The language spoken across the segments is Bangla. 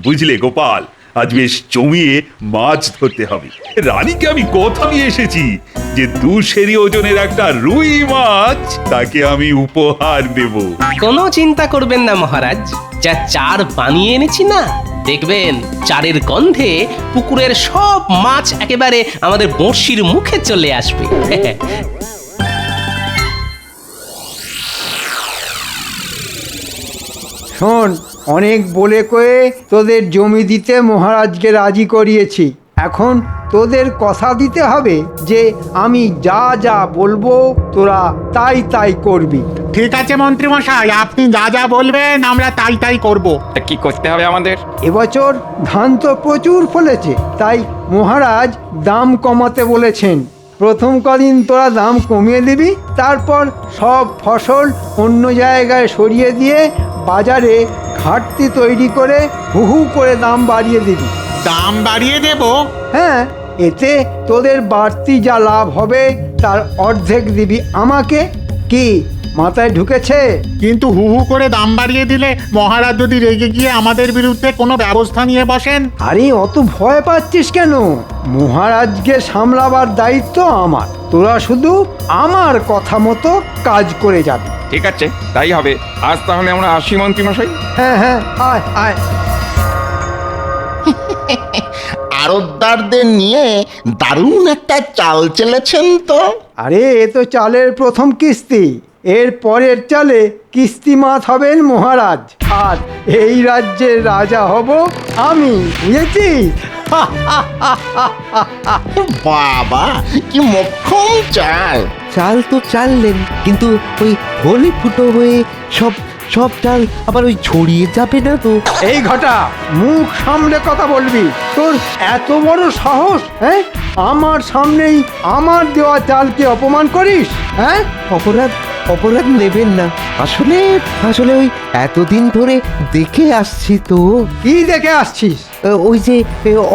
বুঝলে গোপাল, আজ বেশ জমিয়ে মাছ ধরতে হবে। রানীকে আমি কথা দিয়ে এসেছি যে 2 ওজনের একটা রুই মাছ তাকে আমি উপহার দেব। কোনো চিন্তা করবেন না মহারাজ, যা চার বানিয়ে এনেছি না, দেখবেন চারের গন্ধে পুকুরের সব মাছ একেবারে আমাদের বড়শির মুখে চলে আসবে। শোন, অনেক বলে কয়ে তোদের জমি দিতে মহারাজকে রাজি করিয়েছি। এখন তোদের কথা দিতে হবে যে আমি যা যা বলবো তোরা তাই তাই করবি। ঠিক আছে মন্ত্রী মশাই, আপনি যা যা বলবেন আমরা তাই তাই করব। তা কি করতে হবে আমাদের? এবছর ধান তো প্রচুর ফলেছে, তাই মহারাজ দাম কমাতে বলেছেন। প্রথম কদিন তোরা দাম কমিয়ে দিবি, তারপর সব ফসল অন্য জায়গায় সরিয়ে দিয়ে বাজারে ঘাটতি তৈরি করে হু হু করে দাম বাড়িয়ে দিবি। দাম বাড়িয়ে দেব? হ্যাঁ, এতে তোদের বাড়তি যা লাভ হবে তার অর্ধেক দিবি আমাকে। কি মাথায় ঢুকেছে? কিন্তু হু হু করে দাম বাড়িয়ে দিলে মহারাজ যদি রেগে গিয়ে আমাদের বিরুদ্ধে কোনো ব্যবস্থা নিয়ে বসেন? আরে অত ভয় পাচ্ছিস কেন? মহারাজকে সামলাবার দায়িত্ব আমার। তোরা শুধু আমার কথা মতো কাজ করে যাবি। ঠিক আছে, তাই হবে। আজ তাহলে আমরা আসি মন্ত্রী মশাই। হ্যাঁ হ্যাঁ, আয় আয়। আড়তদারদের নিয়ে দারুণ একটা চাল চেলেছেন তো। আরে এ তো চালের প্রথম কিস্তি, এর পরের চালে কিস্তিমাত হবেন মহারাজ, আর এই রাজ্যের রাজা হব আমি, বুঝেছিস? বাবা, কি মোক্ষম চাল! চাল তো চাললেন, কিন্তু ওই হোলি ফুটো হয়ে সব সব চাল আবার ওই ছড়িয়ে যাবে না তো? এই ঘটা, মুখ সামলে কথা বলবি। তোর এত বড় সাহস, হ্যাঁ? আমার সামনেই আমার দেওয়া চালকে অপমান করিস, হ্যাঁ? অপরাধ অপরাধ নেবেন না। আসলে আসলে ওই এতদিন ধরে দেখে আসছি তো। কি দেখে আসছিস? ওই যে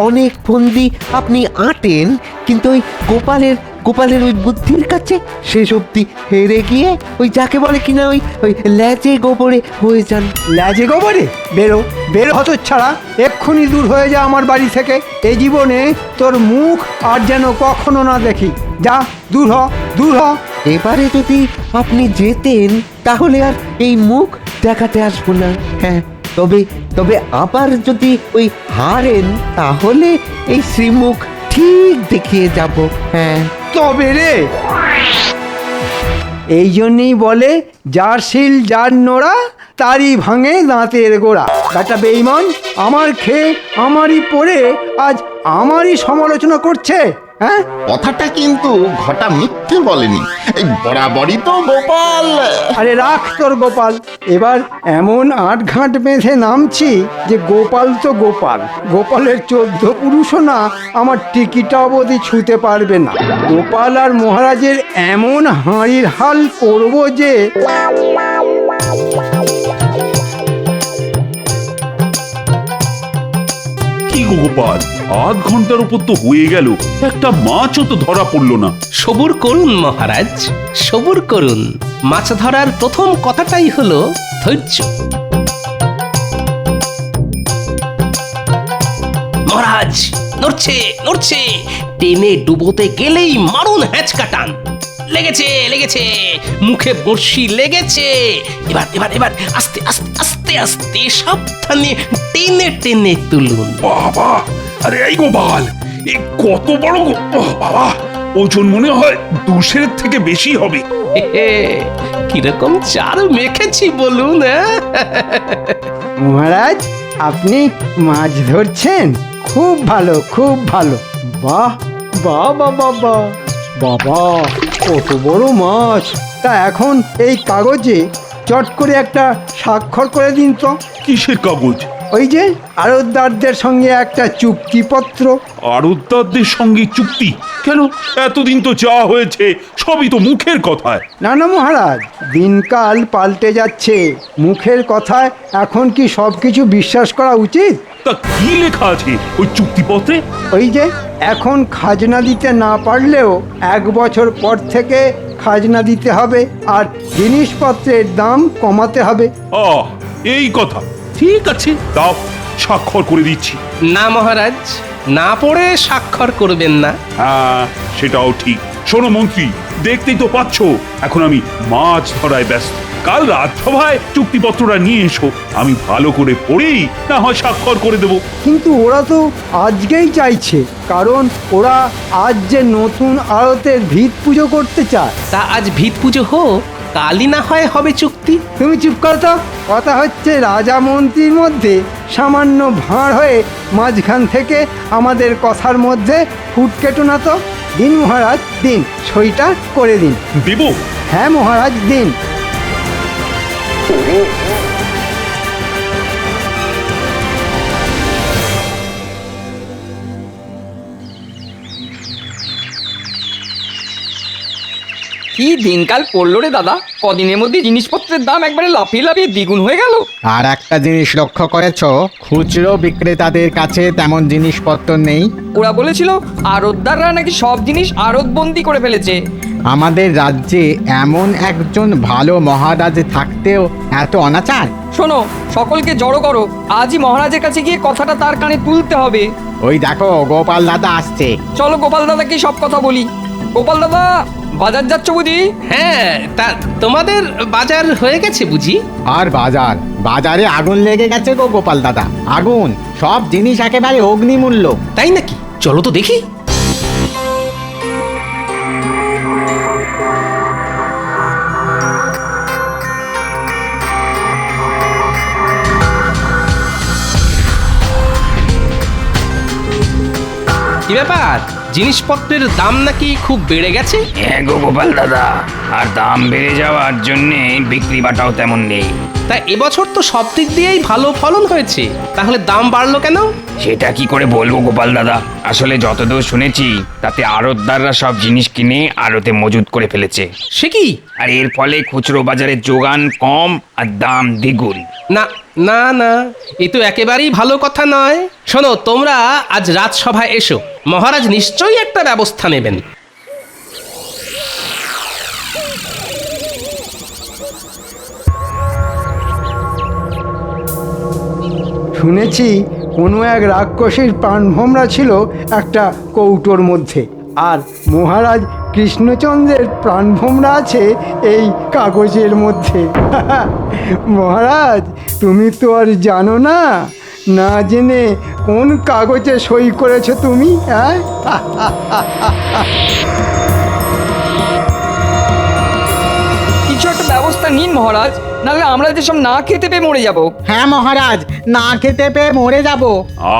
অনেক ফন্দি আপনি আঁটেন, কিন্তু ওই গোপালের ওই বুদ্ধির কাছে শেষ অবধি হেরে গিয়ে ওই যাকে বলে কিনা ওই ল্যাচে গোবরে হয়ে যান। লাজে গোবরে? বেরো বেরো হতচ্ছাড়া, এক্ষুনি দূর হয়ে যা আমার বাড়ি থেকে। এই জীবনে তোর মুখ আর যেন কখনো না দেখি। যা, দূর হ, দূর হ। এবারে যদি আপনি যেতেন তাহলে আর এই মুখ দেখাতে আসবো না। হ্যাঁ, তবে আবার যদি ওই হারেন তাহলে এই শ্রীমুখ ঠিক দেখিয়ে যাব। হ্যাঁ, তবে রে, এই জন্যই বলে যার শিল যার নোড়া তারই ভাঙে দাঁতের গোড়া। বেটা বেঈমান, আমার খেয়ে আমারই পড়ে আজ আমারই সমালোচনা করছে, হ্যাঁ? কথাটা কিন্তু ঘটা মিথ্যে বলেনি, এই বরাবরই তো গোপাল। আরে রাখ তোর গোপাল, এবার এমন আটঘাট বেঁধে নামছি যে গোপাল তো গোপাল, গোপালের 14 পুরুষও না আমার টিকিটা অবধি ছুঁতে পারবে না। গোপাল আর মহারাজের এমন হাঁড়ির হাল করব যে কি গো গোপাল, আধ ঘন্টার উপর তো হয়ে গেল, একটা মাছও তো ধরা পড়লো না। সবুর করুন মহারাজ, সবুর করুন। মাছ ধরার প্রথম কথাটাই হলো ধৈর্য। মহারাজ নড়ছে নড়ছে, টেনে ডুবোতে গেলেই মারুন হ্যাঁচকা টান। লেগেছে লেগেছে, মুখে বড়শি লেগেছে। এবার এবার এবার আস্তে আস্তে আস্তে আস্তে সাবধানে টেনে টেনে তুলুন। বাবা, আরে এই গোপাল, এ কত বড় বাবা, ওজন মনে হয় 200 থেকে বেশি হবে। কিরকম চাল মেখেছি বলুন। মহারাজ আপনি মাছ ধরছেন? খুব ভালো, খুব ভালো। বাহ বাহ বাবা বাহ, বাবা কত বড় মাছ! তা এখন এই কাগজে চট করে একটা স্বাক্ষর করে দিন তো। কিসের কাগজ? ওই যে আড়তদারদের সঙ্গে একটা চুক্তিপত্র। আড়তদারদের সঙ্গে চুক্তি? কেন, এতদিন তো যা হয়েছে সবই তো মুখের কথায়। না না মহারাজ, দিনকাল পাল্টে যাচ্ছে, মুখের কথায় এখন কি সব কিছু বিশ্বাস করা উচিত? তা কি লেখা আছে ওই চুক্তিপত্রে? ওই যে এখন খাজনা দিতে না পারলেও 1 বছর পর থেকে খাজনা দিতে হবে, আর জিনিসপত্রের দাম কমাতে হবে। এই কথা ঠিক আছে, দাও স্বাক্ষর করে দিচ্ছি। না মহারাজ, না পড়ে স্বাক্ষর করবেন না। হ্যাঁ, সেটাও ঠিক। শোনো মন্ত্রী, দেখতেই তো পাচ্ছ এখন আমি মাছ ধরায় ব্যস্ত। কাল রাজসভায় চুক্তিপত্রটা নিয়ে এসো, আমি ভালো করে পড়েই না হয় স্বাক্ষর করে দেবো। কিন্তু ওরা তো আজকেই চাইছে, কারণ ওরা আজ যে নতুন আড়তের ভিত পুজো করতে চায়। তা আজ ভিত পুজো হোক, কালই না হয় হবে চুক্তি। তুমি চুপ করো তো। কথা হচ্ছে রাজা মন্ত্রীর মধ্যে সামান্য ভাঁড় হয়ে মাঝখান থেকে আমাদের কথার মধ্যে ফুট কেটো না তো। দিন মহারাজ, দিন, সইটা করে দিন। দেবো? হ্যাঁ মহারাজ, দিন। কি দিনকাল পড়লো রে দাদা, কদিনের মধ্যে জিনিসপত্রের দাম একবারে লাফিয়ে লাফিয়ে দ্বিগুণ হয়ে গেল। আর একটা জিনিস লক্ষ্য করেছ, খুচরো বিক্রেতাদের কাছে তেমন জিনিসপত্র নেই। ওরা বলেছিল আড়তদাররা নাকি সব জিনিস আড়তবন্দি করে ফেলেছে। আমাদের রাজ্যে এমন একজন ভালো মহারাজ থাকতেও এত অনাচার। শোনো, সকলকে জড়ো করো, আজই মহারাজের কাছে গিয়ে কথাটা তার কানে তুলতে হবে। ওই দেখো গোপাল দাদা আসছে। চলো গোপাল দাদাকে সব কথা বলি। গোপাল দাদা, বাজার যাচ্ছ বুঝি? হ্যাঁ, তা তোমাদের বাজার হয়ে গেছে বুঝি? আর বাজারে আগুন লেগে গেছে গো গোপাল দাদা, আগুন। সব জিনিস একেবারে অগ্নিমূল্য। তাই নাকি? চলো তো দেখি। কি ব্যাপার, জিনিসপত্রের দাম নাকি খুব বেড়ে গেছে? হ্যাঁ গো গোপাল দাদা, আর দাম বেড়ে যাওয়ার জন্যে বিক্রি বাটাও তেমন নেই। তা এবছর তো সব দিক দিয়েই ভালো ফলন হয়েছে, তাহলে দাম বাড়লো কেন? সেটা কি করে বলবো গোপাল দাদা, আসলে যতদূর শুনেছি তাতে আড়তদাররা সব জিনিস কিনে আড়তে মজুত করে ফেলেছে। সে কি? আর এর ফলে খুচরো বাজারে যোগান কম আর দাম দ্বিগুণ। না না না, এ তো একেবারেই ভালো কথা নয়। শোনো, তোমরা আজ রাজসভায় এসো, মহারাজ নিশ্চয়ই একটা ব্যবস্থা নেবেন। শুনেছি কোনো এক রাক্ষসীর প্রাণভোমরা ছিল একটা কৌটোর মধ্যে, আর মহারাজ কৃষ্ণচন্দ্রের প্রাণভোমরা আছে এই কাগজের মধ্যে। মহারাজ, তুমি তো আর জানো না, না জেনে কোন কাগজে সই করেছো তুমি? হ্যাঁ, কিছু একটা ব্যবস্থা নিন মহারাজ, নাহলে আমরা যেসব না খেতে পেয়ে মরে যাব। হ্যাঁ মহারাজ, না খেতে পেয়ে মরে যাব।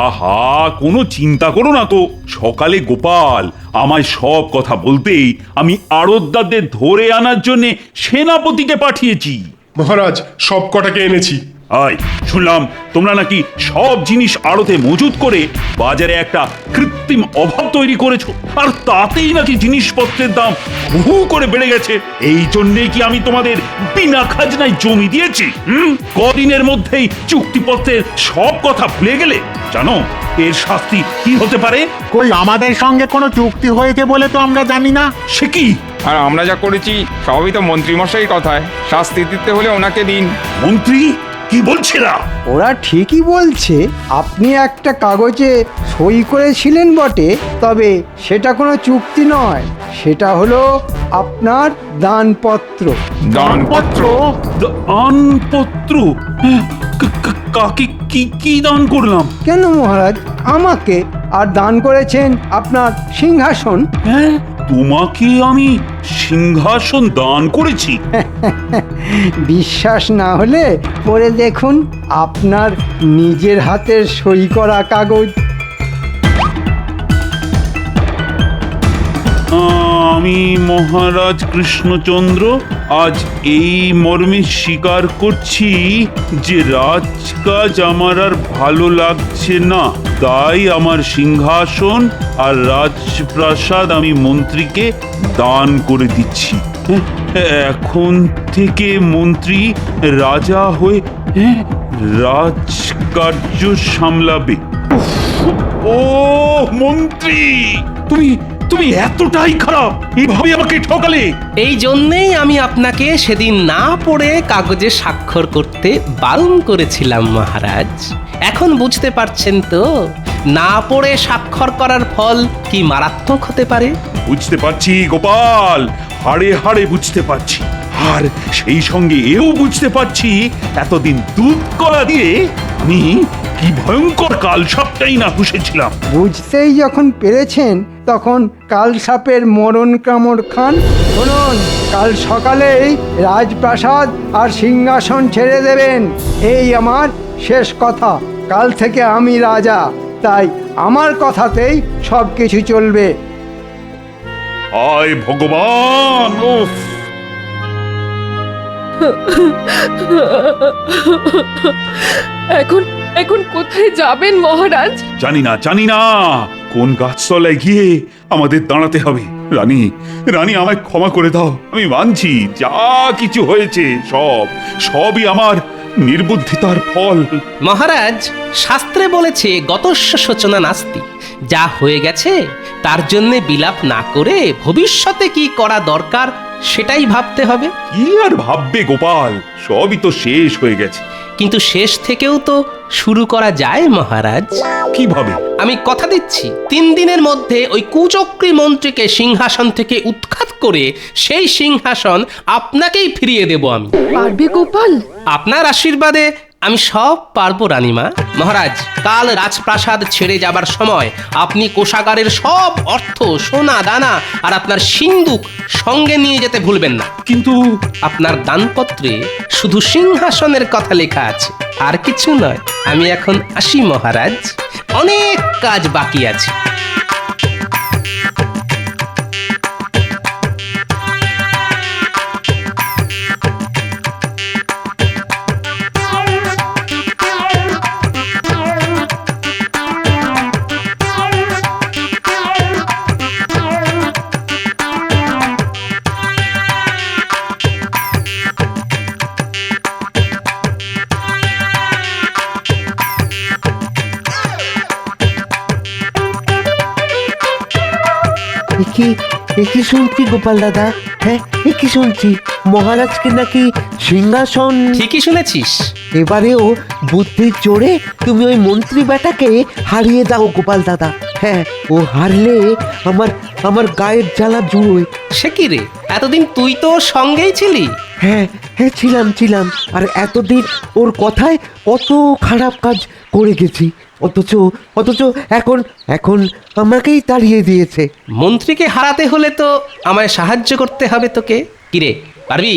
আহা, কোনো চিন্তা করো না তো। সকালে গোপাল আমায় সব কথা বলতেই আমি আড়তদারদের ধরে আনার জন্য সেনাপতিকে পাঠিয়েছি। মহারাজ, সব কটাকে এনেছি। আয়, শুনলাম তোমরা নাকি সব জিনিস আড়তে মজুত করে বাজারে একটা কৃত্রিম অভাব তৈরি করেছো, আর তাতেই নাকি জিনিসপত্রের দাম হু করে বেড়ে গেছে। এই জন্যেই কি আমি তোমাদের বিনা খাজনায় জমি দিয়েছি? কদিনের মধ্যেই চুক্তিপত্রের সব কথা ভুলে গেলে? জানো এর শাস্তি কি হতে পারে? কই, আমাদের সঙ্গে কোনো চুক্তি হয়েছে বলে তো আমরা জানি না। সে কি? আর আমরা যা করেছি সবই তো মন্ত্রীমশাই কথায়, শাস্তি দিতে হলে ওনাকে দিন। মন্ত্রী কি বলছে না? ওরা ঠিকই বলছে। আপনি একটা কাগজে সই করেছিলেন বটে, তবে সেটা কোনো চুক্তি নয়, সেটা হলো আপনার দানপত্র। দানপত্র? দানপত্র? কাকে কি কি দান করলাম? কেন মহারাজ, আমাকে। আর দান করেছেন আপনার সিংহাসন। হ্যাঁ, তোমাকে আমি সিংহাসন দান করেছি? বিশ্বাস না হলে পড়ে দেখুন, আপনার নিজের হাতের সই করা কাগজ। আমি মহারাজ কৃষ্ণচন্দ্র আজ এই মর্মে স্বীকার করছি যে রাজকাজ আমার আর ভালো লাগছে না, তাই আমার সিংহাসন আর রাজপ্রাসাদ আমি মন্ত্রীকে দান করে দিচ্ছি। এখন থেকে মন্ত্রী রাজা হয়ে রাজকার্য সামলাবে। ও মন্ত্রী, তুমি তুমি এতটাই খারাপ, এইভাবে আমাকে ঠকালে? এই জন্যেই আমি আপনাকে সেদিন না পড়ে কাগজে স্বাক্ষর করতে বারণ করেছিলাম মহারাজ। এখন বুঝতে পারছেন তো না পড়ে স্বাক্ষর করার ফল কি মারাত্মক হতে পারে? বুঝতে পারছি গোপাল, হাড়ে হাড়ে বুঝতে পারছি। আর সেই সঙ্গে এও বুঝতে পারছি এতদিন দুধ কলা দিয়ে আমি কি ভয়ঙ্কর কাল সবটাই না পুষেছিলাম। বুঝতেই যখন পেরেছেন তখন কাল সাপের মরণ কামড় খান। শুনুন, কাল সকালেই রাজপ্রাসাদ আর সিংহাসন ছেড়ে দেবেন, এই আমার শেষ কথা। কাল থেকে আমি রাজা, তাই আমার কথাতেই সব কিছু চলবে। হায় ভগবান! উফ! এখন এখন কোথায় যাবেন মহারাজ? জানি না কোন গাছতলায় গিয়ে আমাদের দাঁড়াতে হবে। রানী, রানী আমায় ক্ষমা করে দাও। আমি মানছি যা কিছু হয়েছে সবই আমার নির্বুদ্ধিতার ফল। মহারাজ, শাস্ত্রে বলেছে গতস্য শোচনা নাস্তি। যা হয়ে গেছে তার জন্য বিলাপ না করে ভবিষ্যতে কি করা দরকার সেটাই ভাবতে হবে। কি আর ভাববে গোপাল, সবই তো শেষ হয়ে গেছে। কিন্তু শেষ থেকেও তো শুরু করা যায় মহারাজ। কিভাবে? আমি কথা দিচ্ছি 3 দিনের মধ্যে ওই কুচক্রী মন্ত্রীকে সিংহাসন থেকে উৎখাত করে সেই সিংহাসন আপনাকেই ফিরিয়ে দেব আমি। পারবে গোপাল? আপনার আশীর্বাদে আমি সব পারবো রানীমা। মহারাজ, কাল রাজপ্রাসাদ ছেড়ে যাবার সময় আপনি কোষাগারের সব অর্থ, সোনা দানা আর আপনার সিন্দুক সঙ্গে নিয়ে যেতে ভুলবেন না। কিন্তু আপনার দানপত্রে শুধু সিংহাসনের কথা লেখা আছে, আর কিছু নয়। আমি এখন আসি মহারাজ, অনেক কাজ বাকি আছে। কি শুনছি গোপাল দাদা? হ্যাঁ, কি শুনছি মহারাজকে নাকি সিংহাসন? ঠিকই শুনেছিস। এবারেও বুদ্ধির জোরে তুমি ওই মন্ত্রী বেটাকে হারিয়ে দাও গোপাল দাদা। হ্যাঁ, ও হারলে আমার গায়ের জ্বালা জুড়োয়। সে কি রে, এতদিন তুই তো ওর সঙ্গেই ছিলি। হ্যাঁ, ছিলাম। আর এতদিন ওর কথায় কত খারাপ কাজ করে গেছি, অথচ এখন আমাকেই তাড়িয়ে দিয়েছে। মন্ত্রীকে হারাতে হলে তো আমায় সাহায্য করতে হবে তোকে। কিরে, পারবি?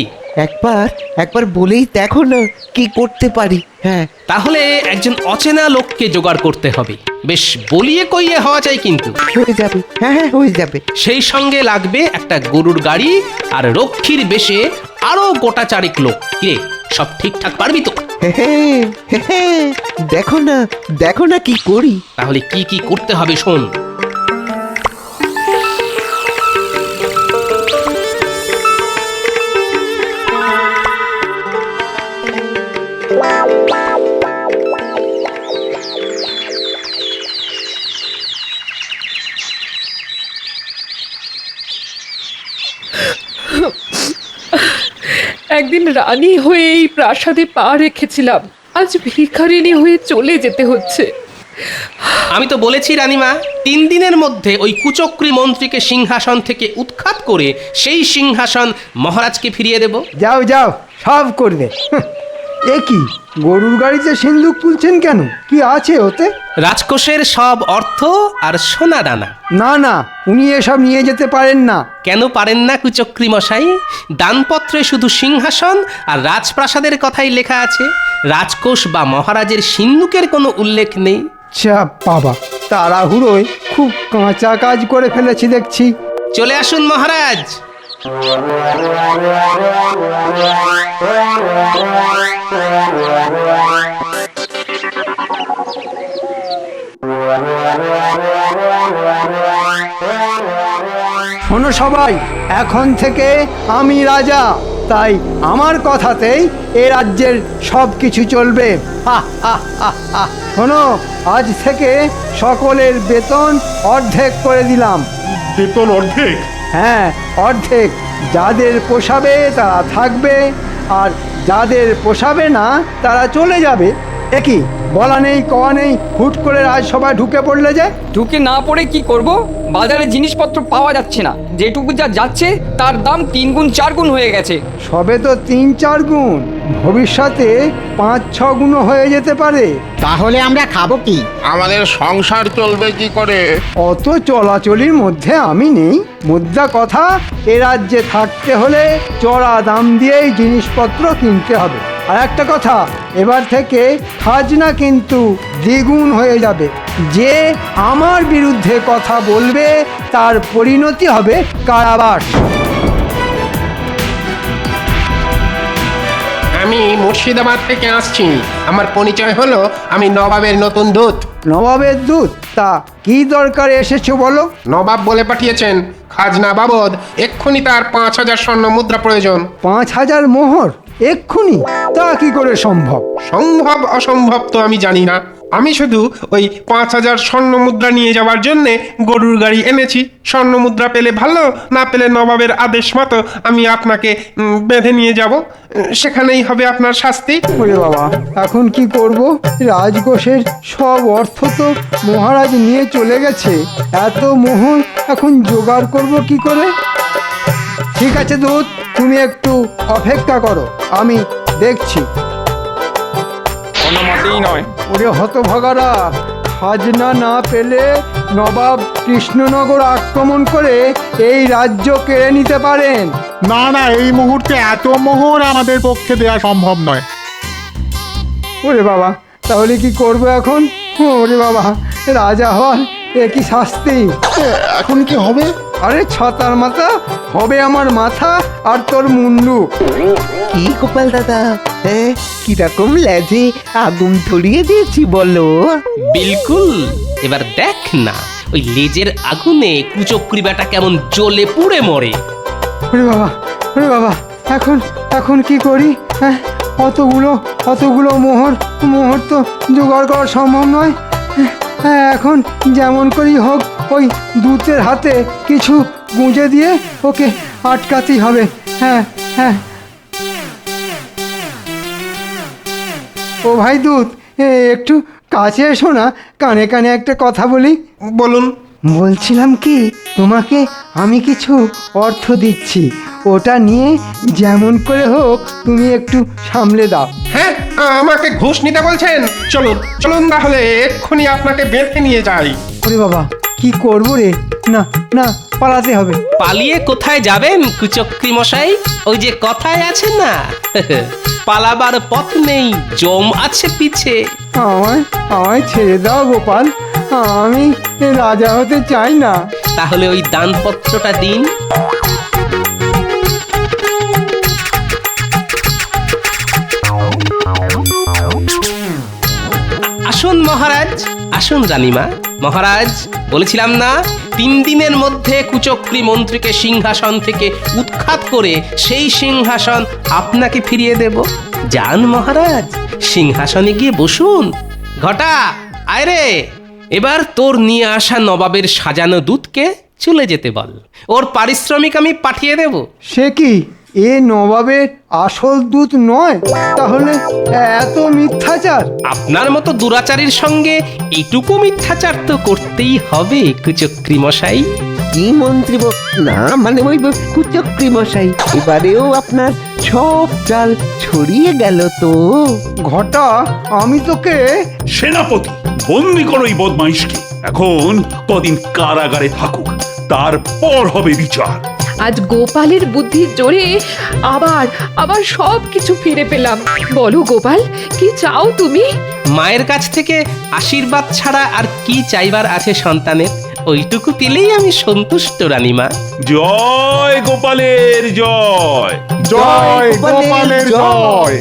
একবার বলেই দেখো না কি করতে পারি। হ্যাঁ, তাহলে একজন অচেনা লোককে জোগাড় করতে হবে। বেশ বলিয়ে কইয়ে হওয়া চাই কিন্তু। হয়ে যাবে। হ্যাঁ, হয়ে যাবে। সেই সঙ্গে লাগবে একটা গরুর গাড়ি আর রক্ষীর বেশে আরো গোটা 4 লোক। কিরে, সব ঠিকঠাক পারবি তো? হ্যাঁ, দেখো না কি করি। তাহলে কি কি করতে হবে শোন। একদিন রানী হয়ে এই প্রাসাদে পা রেখেছিলাম, আজ ভিখারিনী হয়ে চলে যেতে হচ্ছে। আমি তো বলেছি রানীমা, 3 দিনের মধ্যে ওই কুচক্রী মন্ত্রীকে সিংহাসন থেকে উৎখাত করে সেই সিংহাসন মহারাজকে ফিরিয়ে দেব। যাও, সব করবে। এ কি, গরুর গাড়িতে সিন্দুক তুলছেন কেন? কি আছে ওতে? রাজকোষের সব অর্থ আর সোনা দানা। না, উনি এসব নিয়ে যেতে পারেন না। কেন পারেন না কুচক্রী মশাই? দানপত্রে শুধু সিংহাসন আর রাজপ্রাসাদের কথাই লেখা আছে, রাজকোষ বা মহারাজের সিন্দুকের কোনো উল্লেখ নেই। বাবা, তাড়াহুড়োয় খুব কাঁচা কাজ করে ফেলেছি দেখছি। চলে আসুন মহারাজ। শোনো সবাই, এখন থেকে আমি রাজা, তাই আমার কথাতেই এ রাজ্যের সব কিছু চলবে। শোনো, আজ থেকে সকলের বেতন অর্ধেক করে দিলাম। বেতন অর্ধেক? হ্যাঁ, অর্ধেক। যাদের পোষাবে তারা থাকবে, আর যাদের পোষাবে না তারা চলে যাবে। একই বলা নেই কওয়া নেই, হুট করে রাজসভায় ঢুকে পড়লে যে। ঢুকে না পড়ে কি করব? বাজারে জিনিসপত্র পাওয়া যাচ্ছে না, যেটুকু যা যাচ্ছে তার দাম 3 গুণ 4 গুণ হয়ে গেছে। সবে তো 3-4 গুণ, ভবিষ্যতে 5-6 গুণ হয়ে যেতে পারে। তাহলে আমরা খাবো কি? আমাদের সংসার চলবে কি করে? অত চলাচলির মধ্যে আমি নেই। মুদ্রা কথা, এ রাজ্যে থাকতে হলে চড়া দাম দিয়েই জিনিসপত্র কিনতে হবে। আর একটা কথা, এবার থেকে খাজনা কিন্তু দ্বিগুণ হয়ে যাবে। যে আমার বিরুদ্ধে কথা বলবে তার পরিণতি হবে কারাবাস। আমি মুর্শিদাবাদ থেকে আসছি। আমার পরিচয় হলো আমি নবাবের নতুন দূত। নবাবের দূত? তা কি দরকারে এসেছো বলো? নবাব বলে পাঠিয়েছেন খাজনা বাবদ এক্ষুনি তার 5,000 স্বর্ণ মুদ্রা প্রয়োজন। 5,000 মোহর এক্ষুনি? তা কি করে সম্ভব? সম্ভব অসম্ভব তো আমি জানি না, আমি শুধু ওই 5,000 স্বর্ণ মুদ্রা নিয়ে যাওয়ার জন্য গরুর গাড়ি এনেছি। স্বর্ণ মুদ্রা পেলে ভালো, না পেলে নবাবের আদেশ মতো আমি আপনাকে বেঁধে নিয়ে যাব, সেখানেই হবে আপনার শাস্তি। ওরে বাবা, এখন কি করব? রাজকোষের সব অর্থ তো মহারাজ নিয়ে চলে গেছে। এত মোহর এখন জোগাড় করব কি করে? ঠিক আছে দূত, তুমি একটু অপেক্ষা করো, আমি দেখছি। কোনো মতেই নয়। ওরে হতভাগারা, খাজনা না পেলে নবাব কৃষ্ণনগর আক্রমণ করে এই রাজ্য কেড়ে নিতে পারেন। না না, এই মুহূর্তে এত মোহর আমাদের পক্ষে দেওয়া সম্ভব নয়। ওরে বাবা, তাহলে কি করব এখন? ওরে বাবা, রাজা হওয়ার এ কি শাস্তি! এখন কি হবে? আরে ছাতার মাথা হবে আমার মাথা আর তোর মুন্ডু। কি গোপাল দাদা, হ্যাঁ কিরকম লেজে আগুন ধরিয়ে দিয়েছি বলো? বিলকুল। এবার দেখ না, ওই লেজের আগুনে কুচক্রি বেটা কেমন জ্বলে পুড়ে মরে। ওরে বাবা, ওরে বাবা, এখন এখন কি করি? হ্যাঁ, অতগুলো মোহর তো জোগাড় করা সম্ভব নয়। হ্যাঁ, এখন যেমন করেই হোক ওই দূতের হাতে কিছু গুঁজে দিয়ে ওকে আটকাতেই হবে। হ্যাঁ হ্যাঁ। ও ভাই দূত, একটু কাছে এসো না, কানে কানে একটা কথা বলি। বলুন। বলছিলাম কি, তোমাকে আমি কিছু অর্থ দিচ্ছি, ওটা নিয়ে যেমন করে হোক তুমি একটু সামলে দাও। হ্যাঁ, আমাকে ঘুষ নিতে বলছেন? চলুন চলুন, তাহলে এক্ষুনি আপনাকে বেঁধে নিয়ে যাই। ওরে বাবা, কি করবো রে? না না, পালাতে হবে। পালিয়ে কোথায় যাবেন কুচক্রি মশাই? ওই যে কথায় আছে না, পালাবার পথ নেই, জম আছে পিছে। আমায় ছেড়ে দাও গোপাল, আমি রাজা হতে চাই না। তাহলে ওই দানপত্রটা দিন। আসুন মহারাজ, আসুন রানীমা। মহারাজ, বলেছিলাম না 3 দিনের মধ্যে কুচক্রি মন্ত্রীকে সিংহাসন থেকে উৎখাত করে সেই সিংহাসন আপনাকে ফিরিয়ে দেব। যান মহারাজ, সিংহাসনে গিয়ে বসুন। ঘটা, আয় রে, এবার তোর নিয়ে আসা নবাবের সাজানো দুধকে চলে যেতে বল, ওর পারিশ্রমিক আমি পাঠিয়ে দেব। সে কি, এ নবাবের আসল দূত নয়? তাহলে এত মিথ্যাচার? আপনার মতো দুরাচারীর সঙ্গে এইটুকু মিথ্যাচার তো করতেই হবে কুচক্রি মশাই। কি মন্ত্রী না, মানে ওই কুচক্রি মশাই, এবারেও আপনার সব চাল ছড়িয়ে গেল তো। ঘটা, আমি তোকে। সেনাপতি, বন্দি করো এই বদমাইশকে। এখন কদিন কারাগারে থাকুক, তারপর হবে বিচার। আজ গোপালের বুদ্ধির জোরে আবার সব কিছু ফিরে পেলাম। বলো গোপাল, কি চাও তুমি? মায়ের কাছ থেকে আশীর্বাদ ছাড়া আর কি চাইবার আছে সন্তানের? ওইটুকু পেলেই আমি সন্তুষ্ট রানীমা। জয় গোপালের জয়। জয় গোপালের জয়।